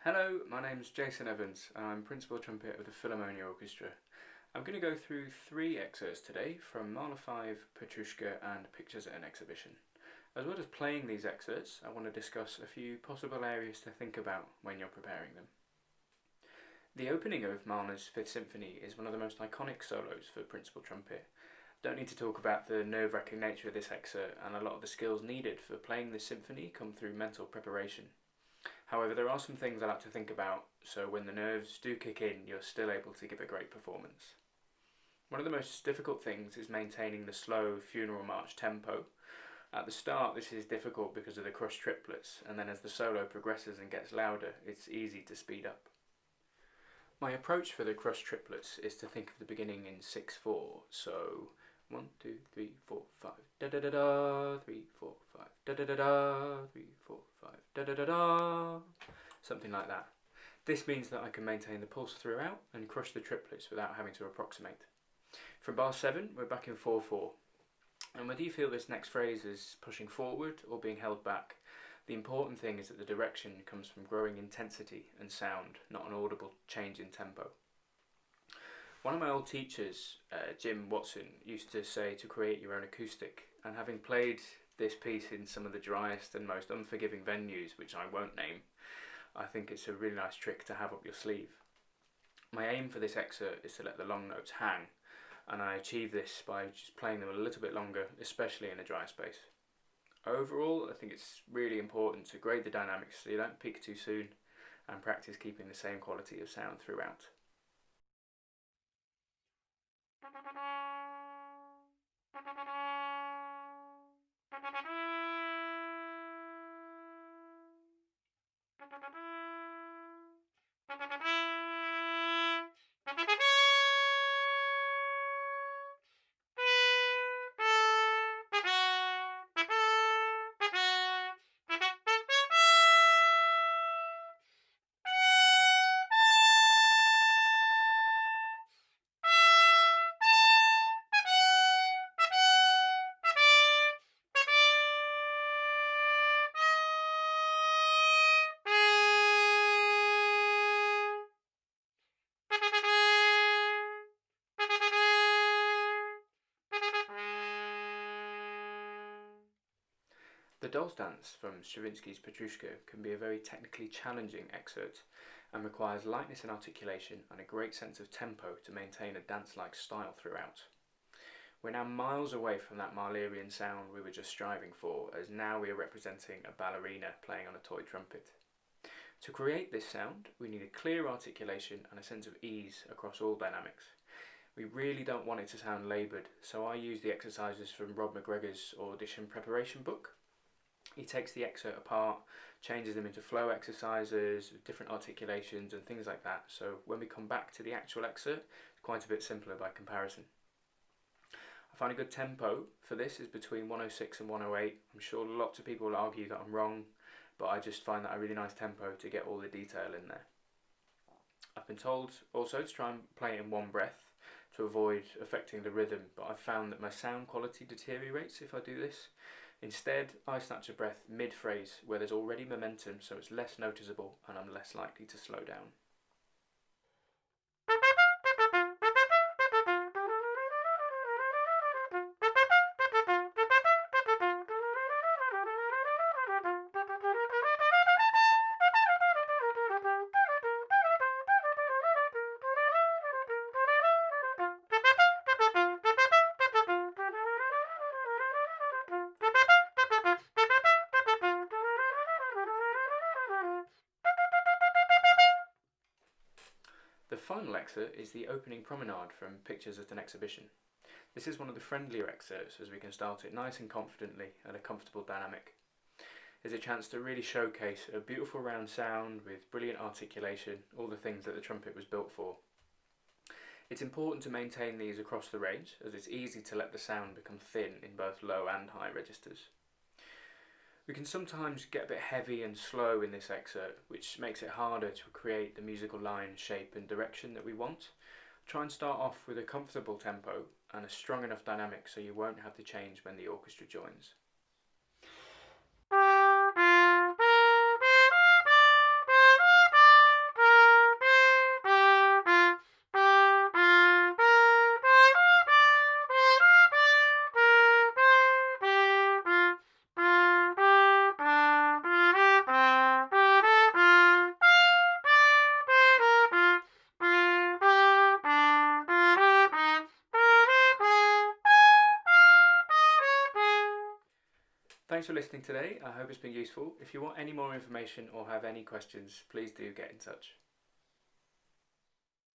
Hello, my name's Jason Evans and I'm Principal Trumpet of the Philharmonia Orchestra. I'm going to go through 3 excerpts today from Mahler 5, Petrouchka and Pictures at an Exhibition. As well as playing these excerpts, I want to discuss a few possible areas to think about when you're preparing them. The opening of Mahler's 5th Symphony is one of the most iconic solos for principal trumpet. Don't need to talk about the nerve-wracking nature of this excerpt, and a lot of the skills needed for playing this symphony come through mental preparation. However, there are some things I like to think about, so when the nerves do kick in, you're still able to give a great performance. One of the most difficult things is maintaining the slow funeral march tempo. At the start, this is difficult because of the crushed triplets, and then as the solo progresses and gets louder, it's easy to speed up. My approach for the crushed triplets is to think of the beginning in 6/4, so 1, 2, 3, 4, 5, da da da da, 3, 4, 5, da da da da, 3, 4, 5, da da da da, something like that. This means that I can maintain the pulse throughout and crush the triplets without having to approximate. From bar 7, we're back in 4/4, and whether you feel this next phrase is pushing forward or being held back, the important thing is that the direction comes from growing intensity and sound, not an audible change in tempo. One of my old teachers, Jim Watson, used to say to create your own acoustic, and having played this piece in some of the driest and most unforgiving venues, which I won't name, I think it's a really nice trick to have up your sleeve. My aim for this excerpt is to let the long notes hang, and I achieve this by just playing them a little bit longer, especially in a dry space. Overall, I think it's really important to grade the dynamics so you don't peak too soon, and practice keeping the same quality of sound throughout. The Doll's Dance from Stravinsky's Petrouchka can be a very technically challenging excerpt and requires lightness and articulation and a great sense of tempo to maintain a dance-like style throughout. We're now miles away from that Mahlerian sound we were just striving for, as now we are representing a ballerina playing on a toy trumpet. To create this sound, we need a clear articulation and a sense of ease across all dynamics. We really don't want it to sound laboured, so I use the exercises from Rob McGregor's audition preparation book. He takes the excerpt apart, changes them into flow exercises, different articulations and things like that, so when we come back to the actual excerpt, it's quite a bit simpler by comparison. I find a good tempo for this is between 106 and 108. I'm sure lots of people will argue that I'm wrong, but I just find that a really nice tempo to get all the detail in there. I've been told also to try and play it in one breath to avoid affecting the rhythm, but I've found that my sound quality deteriorates if I do this. Instead, I snatch a breath mid-phrase where there's already momentum, so it's less noticeable and I'm less likely to slow down. The final excerpt is the opening Promenade from Pictures at an Exhibition. This is one of the friendlier excerpts as we can start it nice and confidently at a comfortable dynamic. It's a chance to really showcase a beautiful round sound with brilliant articulation, all the things that the trumpet was built for. It's important to maintain these across the range as it's easy to let the sound become thin in both low and high registers. We can sometimes get a bit heavy and slow in this excerpt, which makes it harder to create the musical line, shape and direction that we want. Try and start off with a comfortable tempo and a strong enough dynamic so you won't have to change when the orchestra joins. Thanks for listening today. I hope it's been useful. If you want any more information or have any questions, please do get in touch.